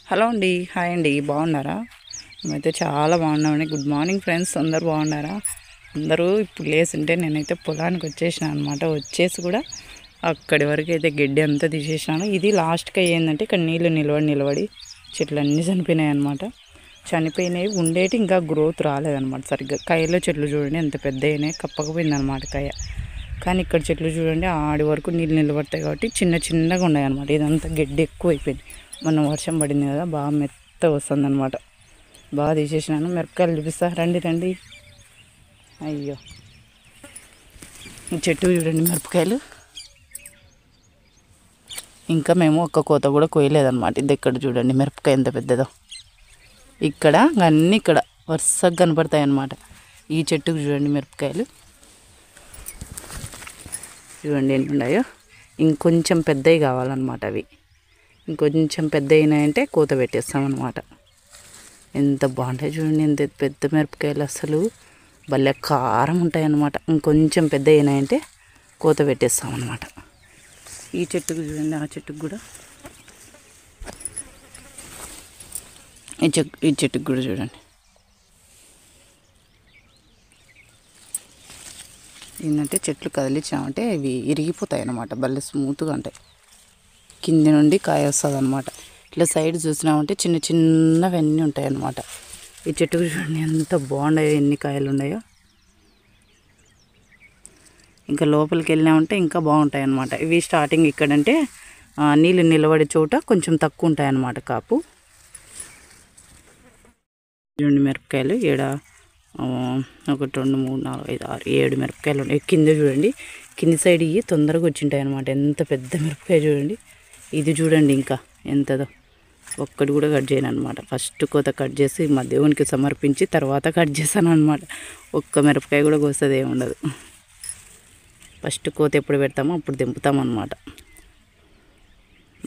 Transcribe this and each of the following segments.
Hello అండి, hi అండి, బాగున్నారా? మేమైతే చాలా బాగున్నామండి. గుడ్ మార్నింగ్ ఫ్రెండ్స్, అందరు బాగున్నారా? అందరూ ఇప్పుడు లేస్తుంటే నేనైతే పొలానికి వచ్చేసిన అనమాట. వచ్చేసి కూడా అక్కడి వరకు అయితే గడ్డి అంతా తీసేసినాను. ఇది లాస్ట్కి అయ్యిందంటే ఇక్కడ నీళ్ళు నిలబడి చెట్లన్నీ చనిపోయినాయి అనమాట. చనిపోయినాయి ఉండేటి ఇంకా గ్రోత్ రాలేదన్నమాట సరిగ్గా. కాయలో చెట్లు చూడండి ఎంత పెద్ద అయినాయి, కప్పకపోయింది అనమాట కాయ. కానీ ఇక్కడ చెట్లు చూడండి ఆడి వరకు నీళ్ళు నిలబడతాయి కాబట్టి చిన్నగా ఉన్నాయి అనమాట. ఇదంతా గడ్డి ఎక్కువ అయిపోయింది. మొన్న వర్షం పడింది కదా, బాగా మెత్తగా వస్తుంది అనమాట. బాగా తీసేసినాను. మిరపకాయలు చూపిస్తా రండి. అయ్యో, ఈ చెట్టు చూడండి మిరపకాయలు. ఇంకా మేము ఒక్క కోత కూడా కోయలేదన్నమాట. ఇది ఇక్కడ చూడండి మిరపకాయ ఎంత పెద్దదో. ఇక్కడ అన్నీ ఇక్కడ వరుసగా కనపడతాయి అన్నమాట. ఈ చెట్టుకు చూడండి మిరపకాయలు చూడండి ఎన్ని ఉన్నాయో. ఇంకొంచెం పెద్దవి కావాలన్నమాట. అవి ఇంకొంచెం పెద్ద అయినాయంటే కోత పెట్టేస్తామన్నమాట. ఎంత బాగుంటాయి చూడండి, ఎంత పెద్ద మిరపకాయలు, అసలు భలే కారం ఉంటాయి అన్నమాట. ఇంకొంచెం పెద్ద అయినాయంటే కోత పెట్టేస్తామన్నమాట. ఈ చెట్టుకు చూడండి, ఆ చెట్టుకు కూడా, ఈ చెట్టుకు కూడా చూడండి. ఏంటంటే చెట్లు కదిలించామంటే ఇవి ఇరిగిపోతాయి అన్నమాట. భలే స్మూత్గా ఉంటాయి. కింది నుండి కాయ వస్తుంది అనమాట. ఇట్లా సైడ్ చూసినామంటే చిన్నవన్నీ ఉంటాయి అన్నమాట. ఈ చెట్టుకు చూడండి ఎంత బాగున్నాయో, ఎన్ని కాయలు ఉన్నాయో. ఇంకా లోపలికి వెళ్ళినామంటే ఇంకా బాగుంటాయి అన్నమాట. ఇవి స్టార్టింగ్ ఇక్కడంటే నీళ్ళు నిలబడే చోట కొంచెం తక్కువ ఉంటాయి అన్నమాట కాపు. చూడండి మిరపకాయలు ఈడ 1 2 3 4 5 6 7 మిరపకాయలు ఉన్నాయి. కింద చూడండి, కింది సైడ్ ఇవి తొందరగా వచ్చింటాయి అన్నమాట. ఎంత పెద్ద మిరపకాయ చూడండి. ఇది చూడండి ఇంకా ఎంతదో. ఒక్కటి కూడా కట్ చేయను అనమాట. ఫస్ట్ కోత కట్ చేసి మా దేవునికి సమర్పించి తర్వాత కట్ చేశాను అనమాట. ఒక్క మిరపకాయ కూడా కోసేది ఏమి ఉండదు. ఫస్ట్ కోత ఎప్పుడు పెడతామో అప్పుడు దింపుతామన్నమాట.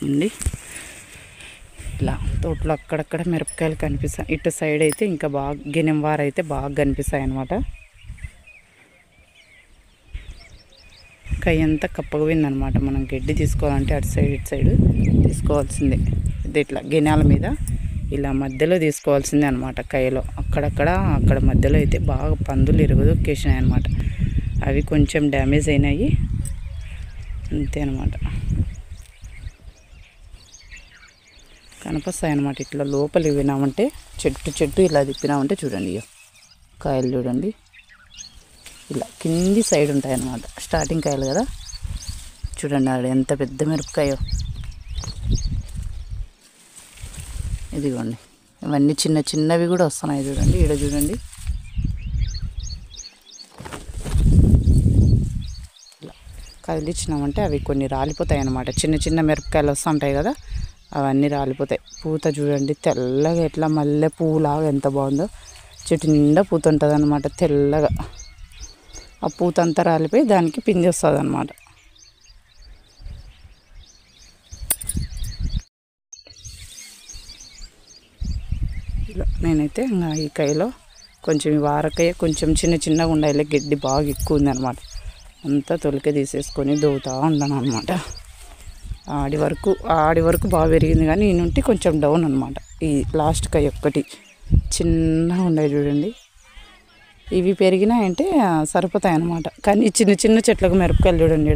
అండి ఇట్లా తోటలో అక్కడక్కడ మిరపకాయలు కనిపిస్తాయి. ఇటు సైడ్ అయితే ఇంకా బాగా గినెంవారు అయితే బాగా కనిపిస్తాయి అన్నమాట. కై అంతా కప్పకపోయిందనమాట. మనం గడ్డి తీసుకోవాలంటే అటు సైడ్ ఇటు సైడ్ తీసుకోవాల్సిందే. ఇది ఇట్లా గినాల మీద ఇలా మధ్యలో తీసుకోవాల్సిందే అనమాట. కైలో అక్కడ మధ్యలో అయితే బాగా పందులు ఇరగదొక్కేసినాయి అనమాట. అవి కొంచెం డ్యామేజ్ అయినాయి అంతే అనమాట. కనిపిస్తాయి అన్నమాట. ఇట్లా లోపలికి వినామంటే చెట్టు ఇలా తిప్పినామంటే చూడండి, కాయలు చూడండి ఇలా కింది సైడ్ ఉంటాయి అన్నమాట. స్టార్టింగ్ కాయలు కదా చూడండి, ఆడ ఎంత పెద్ద మిరపకాయో. ఇదిగోండి, ఇవన్నీ చిన్నవి కూడా వస్తున్నాయి చూడండి. ఈడ చూడండి, ఇలా కదిలిచ్చినామంటే అవి కొన్ని రాలిపోతాయి అన్నమాట. చిన్న మిరపకాయలు వస్తుంటాయి కదా, అవన్నీ రాలిపోతాయి. పూత చూడండి తెల్లగా, ఎట్లా మల్లె పువ్వులాగా ఎంత బాగుందో. చెట్టు నిండా పూత ఉంటుంది అన్నమాట తెల్లగా. ఆ పూత అంతా రాలిపోయి దానికి పిండి వస్తుంది అన్నమాట. ఇలా నేనైతే ఇంకా ఈ కాయలో కొంచెం ఈ వారకాయ కొంచెం చిన్నగా ఉండాలి. గడ్డి బాగా ఎక్కువ ఉందన్నమాట. అంతా తొలిక తీసేసుకొని దోవుతూ ఉన్నాను అనమాట. ఆడి వరకు బాగా పెరిగింది, కానీ ఈ నుండి కొంచెం డౌన్ అనమాట. ఈ లాస్ట్ కాయ ఒక్కటి చిన్నగా ఉన్నాయి చూడండి. ఇవి పెరిగినాయంటే సరిపోతాయి అన్నమాట. కానీ చిన్న చెట్లకు మిరపకాయలు చూడండి.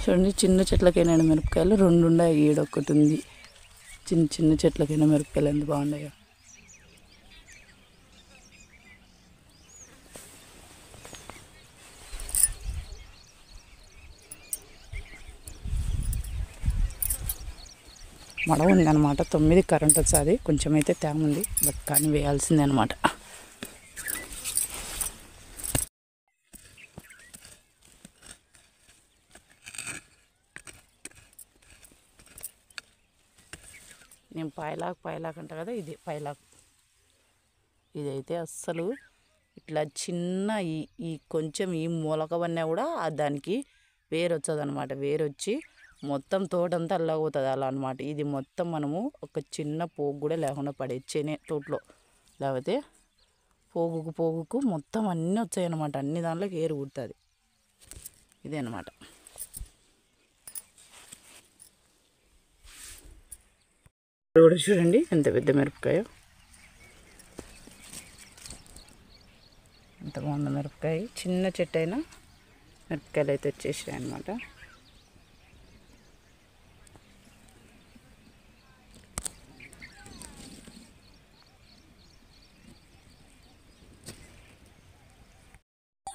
చూడండి, చిన్న చెట్లకైనా మిరపకాయలు 2 ఉన్నాయి. ఈడొక్కటి ఉంది. చిన్న చెట్లకైనా మిరపకాయలు ఎంత బాగున్నాయో. మడవ ఉందన్నమాట. 9 కరెంట్ వచ్చేది. కొంచెం అయితే తేమ ఉంది, బట్ కానీ వేయాల్సిందే అనమాట. నేను పాయలాకు అంట కదా, ఇది పాయలాకు. ఇదైతే అస్సలు ఇట్లా చిన్న ఈ కొంచెం ఈ మూలకవన్నా కూడా దానికి వేరు వచ్చేది అనమాట. వేరు వచ్చి మొత్తం తోటంతా అల్లగవుతుంది అలా అనమాట. ఇది మొత్తం మనము ఒక చిన్న పోగు కూడా లేకుండా పడేచ్చేనే తోటలో. లేకపోతే పోగుకు మొత్తం అన్నీ వచ్చాయి అనమాట. అన్ని దాంట్లోకి ఏరు కుడుతుంది. ఇదే అనమాట. కూడా చూడండి ఎంత పెద్ద మిరపకాయ, ఎంత బాగుంది మిరపకాయ. చిన్న చెట్టు అయినా మిరపకాయలు అయితే వచ్చేసాయి అన్నమాట.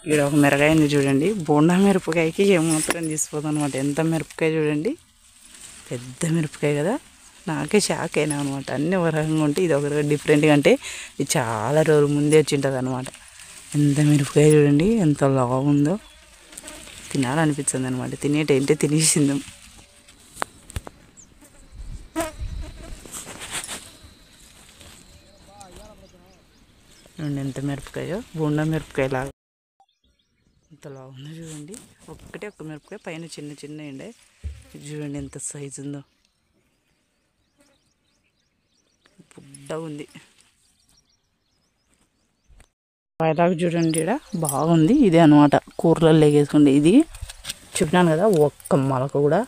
ఇక్కడ ఒక మిరపకాయ ఉంది చూడండి. బోండా మిరపకాయకి ఏమాత్రం తీసిపోతుంది అనమాట. ఎంత మిరపకాయ చూడండి, పెద్ద మిరపకాయ కదా. నాకే షాక్ అయినా అనమాట. అన్నీ ఒక రకంగా ఉంటే ఇది ఒక డిఫరెంట్గా, అంటే ఇది చాలా రోజుల ముందే వచ్చి ఉంటుంది అనమాట. ఎంత మిరపకాయ చూడండి, ఎంత లావు ఉందో. తినాలనిపిస్తుంది అనమాట. తినేటంటే తినేసిందాం. చూడండి ఎంత మిరపకాయో, బోండా మిరపకాయ లాగా ఇంతలా ఉంది చూడండి. ఒక్కటే ఒక్క మిరపకాయ, పైన చిన్న చిన్న ఉండే. చూడండి ఎంత సైజు ఉందో, బుడ్డ ఉంది. కాయలాగా చూడండి, ఇక్కడ బాగుంది. ఇదే అనమాట కూరలలో లేగేసుకోండి. ఇది చెప్పినాను కదా, ఒక్క మొలక కూడా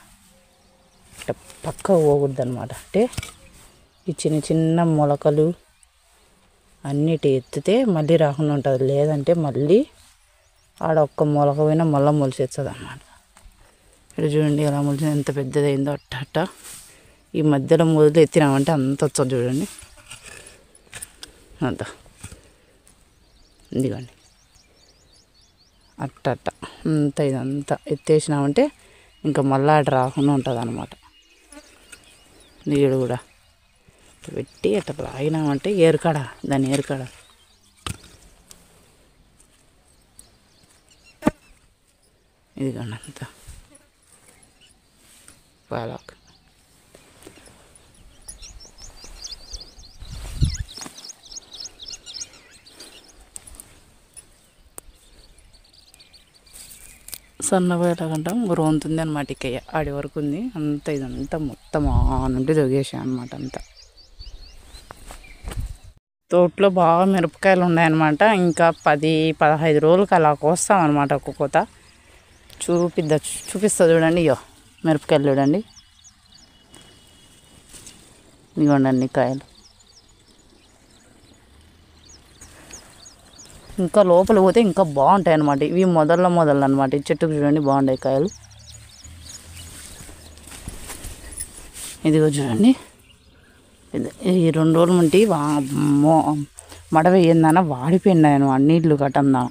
ఇట్లా పక్క పోకూడదు అనమాట. అంటే ఈ చిన్న చిన్న మొలకలు అన్నిటి ఎత్తితే మళ్ళీ రాకుండా ఉంటుంది. లేదంటే మళ్ళీ ఆడ ఒక్క మొలక పోయినా మళ్ళీ మొలిసేస్తుంది అన్నమాట. ఇక్కడ చూడండి ఎలా మొలిచింది, ఎంత పెద్దదైందో. అట్ట ఈ మధ్యలో మొదలు ఎత్తినామంటే అంత వచ్చదు చూడండి. అంత ఇదిగోండి అట్ట అంత ఇదంతా ఎత్తేసినామంటే ఇంకా మళ్ళీ అటు రాకుండా ఉంటుంది అన్నమాట. నీడు కూడా పెట్టి అట్లా లాగినామంటే ఏరుకాడ, దాన్ని ఏరుకాడ ఇదిగోండి అంత పాలక్. సన్నపోయేలాగంటాం రోంతుంది అనమాట. ఇక్కయ్య ఆడి వరకు ఉంది అంత. ఇదంతా మొత్తం ఆ నుండి దొగేసాయి అనమాట అంతా. తోటలో బాగా మిరపకాయలు ఉన్నాయన్నమాట. ఇంకా 10-15 రోజులకి అలా కోస్తాం అనమాట. ఒక్క కోత చూపిస్తా చూడండి. ఇయో మిరపకాయలు చూడండి, ఇదిగోండి అన్ని కాయలు. ఇంకా లోపల పోతే ఇంకా బాగుంటాయి అన్నమాట. ఇవి మొదళ్ళు అనమాట. ఈ చెట్టుకు చూడండి బాగుంటాయి కాయలు. ఇదిగో చూడండి, ఈ 2 రోజుల నుండి మడ వేయిందాన వాడిపోయినాయను నీళ్ళు కట్టందా.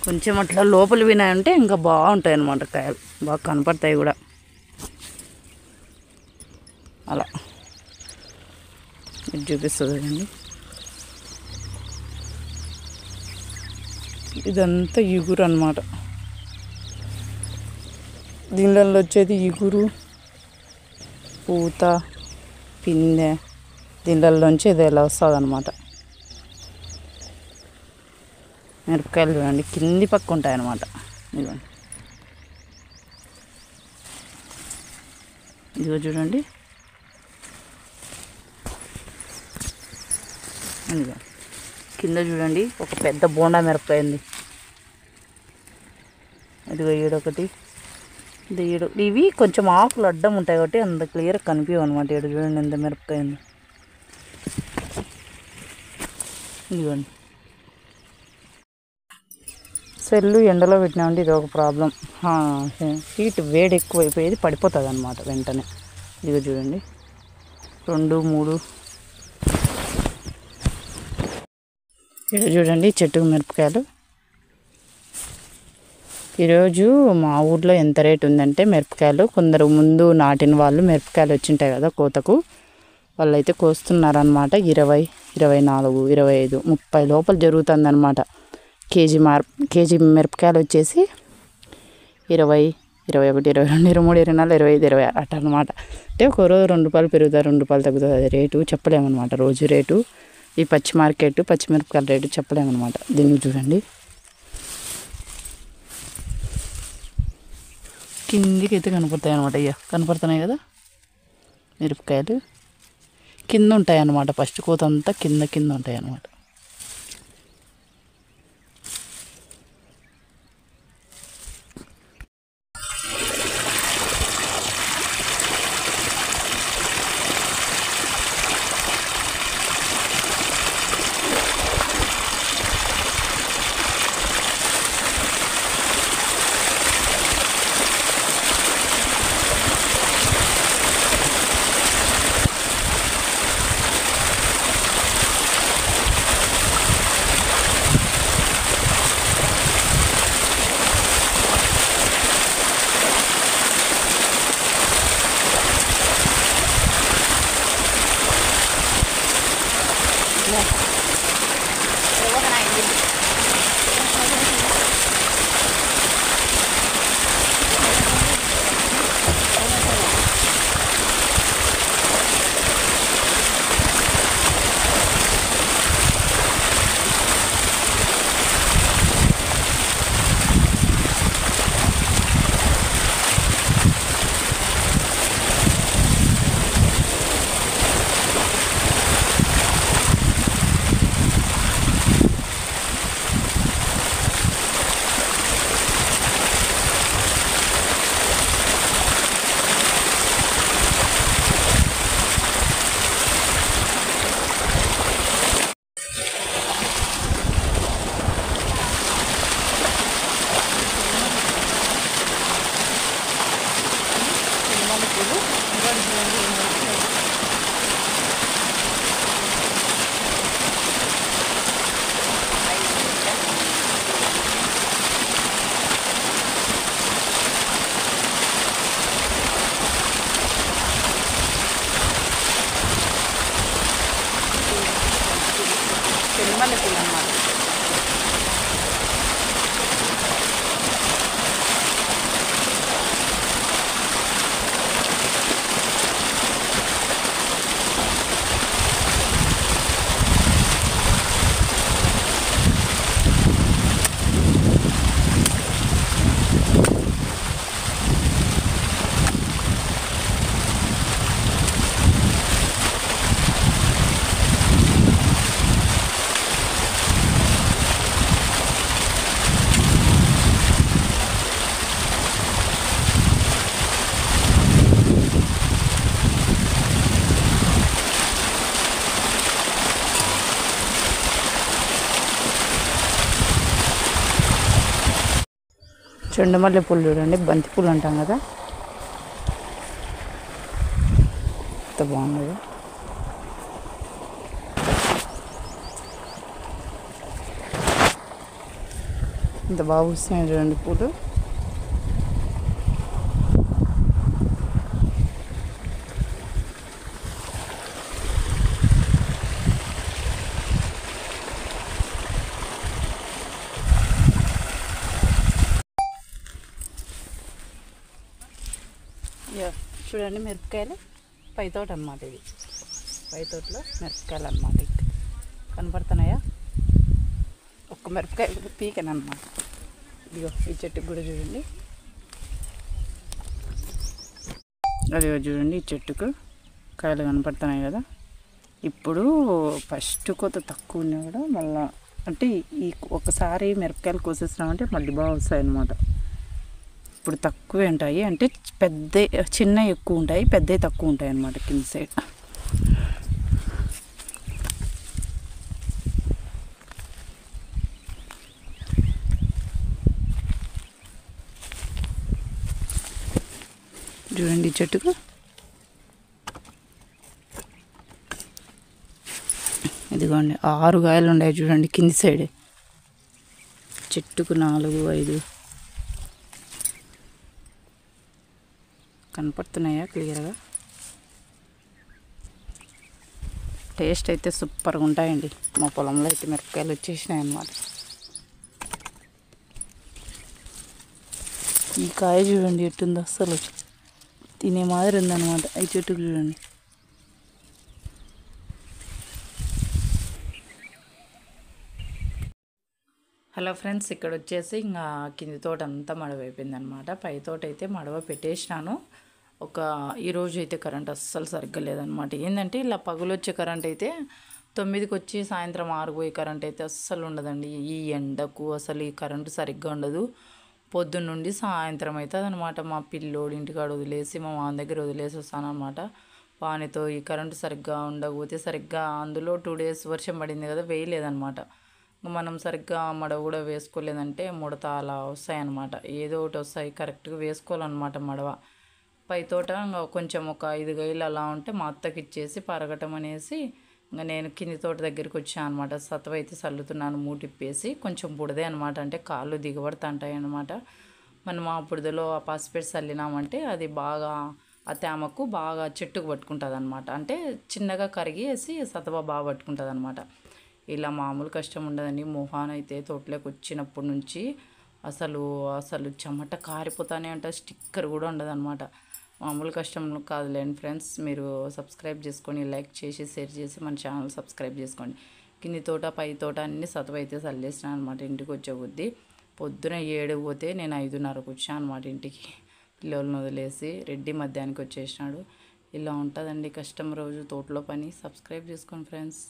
కొంచెం అట్లా లోపల వినాయంటే ఇంకా బాగుంటాయి అన్నమాట. కాయలు బాగా కనపడతాయి కూడా. అలా ఇది చూపిస్తుంది కదండి. ఇదంతా ఇగురు అన్నమాట. దీనిలో వచ్చేది ఇగురు, పూత, పిందె. దీనిలోంచి ఇది ఎలా వస్తుంది అన్నమాట. మిరపకాయలు చూడండి కింది పక్క ఉంటాయి అన్నమాట. ఇదిగోండి, ఇదిగో చూడండి. ఇదిగో కింద చూడండి ఒక పెద్ద బోండా మిరపకాయ ఉంది. ఇదిగో ఈడొకటి, ఇది ఈడు. ఇవి కొంచెం ఆకులు అడ్డం ఉంటాయి కాబట్టి అంత క్లియర్గా కనిపించవు అనమాట. ఈడ చూడండి ఎంత మిరపకాయ ఉంది. ఇదిగోండి సెల్లు ఎండలో పెట్టినామంటే ఇది ఒక ప్రాబ్లం. హీట్ వేడి ఎక్కువైపోయేది, పడిపోతుంది అనమాట వెంటనే. ఇదిగో చూడండి 2, 3. ఇక్కడ చూడండి చెట్టుకు మిరపకాయలు. ఈరోజు మా ఊర్లో ఎంత రేటు ఉందంటే మిరపకాయలు, కొందరు ముందు నాటిన వాళ్ళు మిరపకాయలు వచ్చింటాయి కదా కోతకు, వాళ్ళైతే కోస్తున్నారనమాట. 20, 24, 25, 30 లోపల జరుగుతుందన్నమాట. కేజీ మిరపకాయలు వచ్చేసి 20, 21, 22, 23, 24, 25, 26 అట్ట అనమాట. అంటే ఒక రోజు 2 రూపాయలు పెరుగుతుంది, 2 రూపాయలు తగ్గుతుంది. అది రేటు చెప్పలేమన్నమాట. రోజు రేటు ఈ పచ్చిమిరపకాయల రేటు చెప్పలేమన్నమాట. దీన్ని చూడండి కిందికి అయితే కనపడతాయి అనమాట. అయ్యా కనపడుతున్నాయి కదా మిరపకాయలు. కింద ఉంటాయి అన్నమాట. ఫస్ట్ కోత అంతా కింద ఉంటాయి అన్నమాట. చెరుమల పూలు అన్నమాట. చెండుమల్లె పూలు చూడండి, బంతి పూలు అంటాం కదా, ఎంత బాగుంది. ఇంత బాగా వస్తున్నాయి చూడండి పూలు. చూడండి మిరపకాయలు, పై తోట అన్నమాట. ఇది పై తోటలో మిరపకాయలు అన్నమాట. కనపడుతున్నాయా? ఒక్క మిరపకాయ పీకనమాట. ఇదిగో ఈ చెట్టుకు కూడా చూడండి, అదిగో చూడండి ఈ చెట్టుకు కాయలు కనపడుతున్నాయి కదా. ఇప్పుడు ఫస్ట్ కొత్త తక్కువ ఉన్నా కూడా మళ్ళీ అంటే ఈ ఒకసారి మిరపకాయలు కోసేసినామంటే మళ్ళీ బాగా వస్తాయి అన్నమాట. ఇప్పుడు తక్కువే ఉంటాయి, అంటే పెద్ద చిన్న ఎక్కువ ఉంటాయి, పెద్దవి తక్కువ ఉంటాయి అన్నమాట కింద సైడ్. చూడండి చెట్టుకు ఇదిగోండి 6 కాయలు ఉన్నాయి చూడండి కింది సైడ్. చెట్టుకు 4, 5 కనపడుతున్నాయా క్లియర్గా? టేస్ట్ అయితే సూపర్గా ఉంటాయండి. మా పొలంలో అయితే మిరపకాయలు వచ్చేసినాయి అన్నమాట. ఈ కాయ చూడండి ఎట్టుందో, అస్సలు తినే మాదిరి ఉందన్నమాట. ఈ చెట్టుకు చూడండి. హలో ఫ్రెండ్స్, ఇక్కడ వచ్చేసి ఇంకా కింది తోట అంతా మడవ అయిపోయింది అనమాట. పై తోట అయితే మడవ పెట్టేసినాను. ఈరోజు అయితే కరెంట్ అస్సలు సరిగ్గా లేదనమాట. ఏంటంటే ఇలా పగులొచ్చే కరెంట్ అయితే 9కి వచ్చి సాయంత్రం 6 పోయే కరెంట్ అయితే అస్సలు ఉండదండి. ఈ ఎండకు అసలు ఈ కరెంటు సరిగ్గా ఉండదు. పొద్దున్న నుండి సాయంత్రం అవుతుంది అనమాట. మా పిల్లోడి ఇంటికాడ వదిలేసి మా మామ దగ్గర వదిలేసి వస్తాను అనమాట. వానితో ఈ కరెంటు సరిగ్గా ఉండకపోతే సరిగ్గా అందులో 2 డేస్ వర్షం పడింది కదా, వేయలేదనమాట. మనం సరిగ్గా మడవ కూడా వేసుకోలేదంటే ముడత అలా వస్తాయన్నమాట. ఏదో ఒకటి వస్తాయి, కరెక్ట్గా వేసుకోవాలన్నమాట మడవ. పై తోట ఇంకా కొంచెం ఒక 5 గైలు అలా ఉంటే మా అత్తకి ఇచ్చేసి పరగటం అనేసి ఇంకా నేను కింది తోట దగ్గరికి వచ్చాను అనమాట. సత్వ అయితే చల్లుతున్నాను మూటిప్పేసి. కొంచెం బుడదే అనమాట, అంటే కాళ్ళు దిగబడుతుంటాయి అనమాట. మనం ఆ బుడదలో ఆ పసిపెట్టి చల్లినామంటే అది బాగా ఆ తేమకు బాగా చెట్టుకు పట్టుకుంటుంది అనమాట. అంటే చిన్నగా కరిగేసి సత్వ బాగా పట్టుకుంటుంది అనమాట. ఇలా మామూలు కష్టం ఉండదండి. మొహాన్ అయితే తోటలోకి వచ్చినప్పటి నుంచి అసలు అసలు చెమట కారిపోతానే ఉంటుంది, స్టిక్కర్ కూడా ఉండదన్నమాట. మామూలు కష్టం కాదులేండి ఫ్రెండ్స్. మీరు సబ్స్క్రైబ్ చేసుకొని, లైక్ చేసి, షేర్ చేసి మన ఛానల్ సబ్స్క్రైబ్ చేసుకోండి. కింది తోట పై తోట అన్నీ సత్వ అయితే చల్లేసినాను అనమాట. ఇంటికి వచ్చే కొద్దీ పొద్దున 7 పోతే నేను 5:30కు వచ్చాను అనమాట ఇంటికి. పిల్లలను వదిలేసి రెడ్డి మధ్యాహ్నానికి వచ్చేసినాడు. ఇలా ఉంటుందండి కష్టం రోజు తోటలో పని. సబ్స్క్రైబ్ చేసుకోండి ఫ్రెండ్స్.